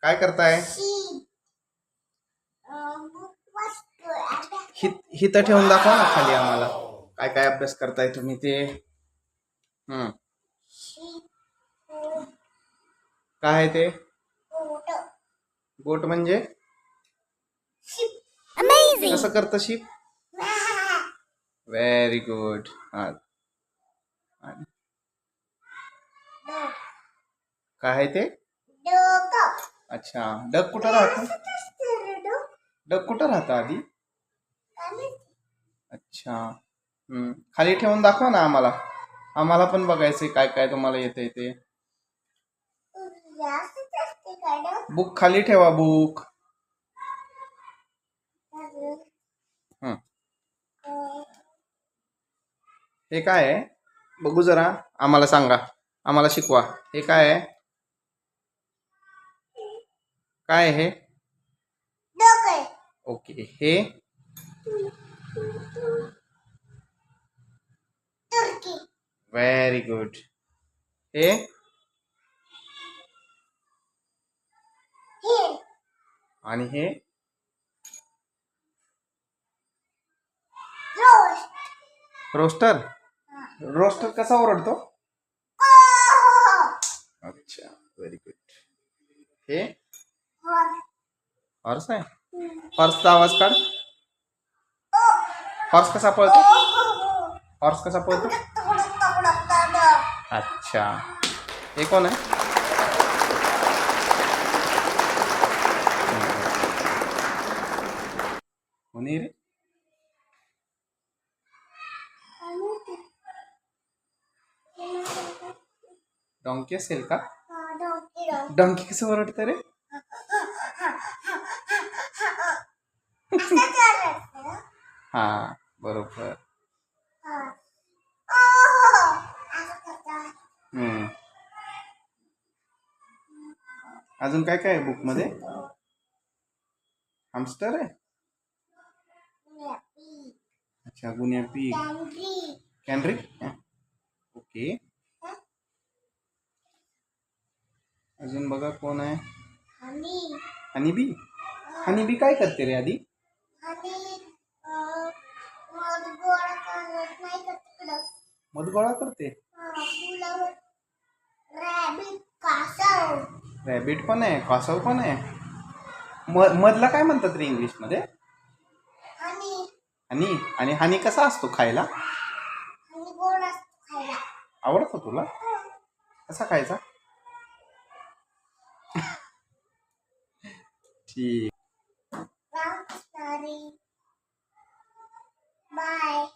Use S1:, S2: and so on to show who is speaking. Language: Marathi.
S1: काय करताय? हित ठेवून दाखवा ना खाली आम्हाला काय काय अभ्यास करताय तुम्ही ते. काय आहे ते? गोट म्हणजे कसं करतं शिप? Very good. काय आहे ते? अच्छा, डग कुठं राहतं? डग कुठं राहतं आधी? अच्छा. खाली ठेवून दाखवा ना आम्हाला. आम्हाला पण बघायचंय काय काय तुम्हाला येतंय ते. बुक खाली ठेवा, बुक. हे काय आहे? बघू जरा, आम्हाला सांगा, आम्हाला शिकवा. हे काय आहे? काय आहे हे? ओके. हे व्हेरी गुड. हे आणि हे रोस्टर. रोस्टर कसा ओरडतो? अच्छा, व्हेरी गुड. हे हॉर्स आहे. हॉर्सचा आवाज काढ. हॉर्स कसा पळतो? हॉर्स कसा पळतो? अच्छा. हे कोण आहे? कोणी रे? डॉंकी असेल का? डॉंकी कसं ओरडतं रे? हा, बरोबर. अजून काय काय आहे बुक मध्ये? हॅमस्टर आहे. अच्छा, गुनिया पीग. कॅनरी. ओके. अजून बघा कोण आहे? हनीबी. हनीबी काय करते रे आधी? मध गोळा करते. रॅबिट पण आहे, कासव पण आहे. मधला काय म्हणतात रे इंग्लिश मध्ये? हनी. आणि हनी कसा असतो खायला? आवडतो तुला? कसा खायचा? ठीक. बाय.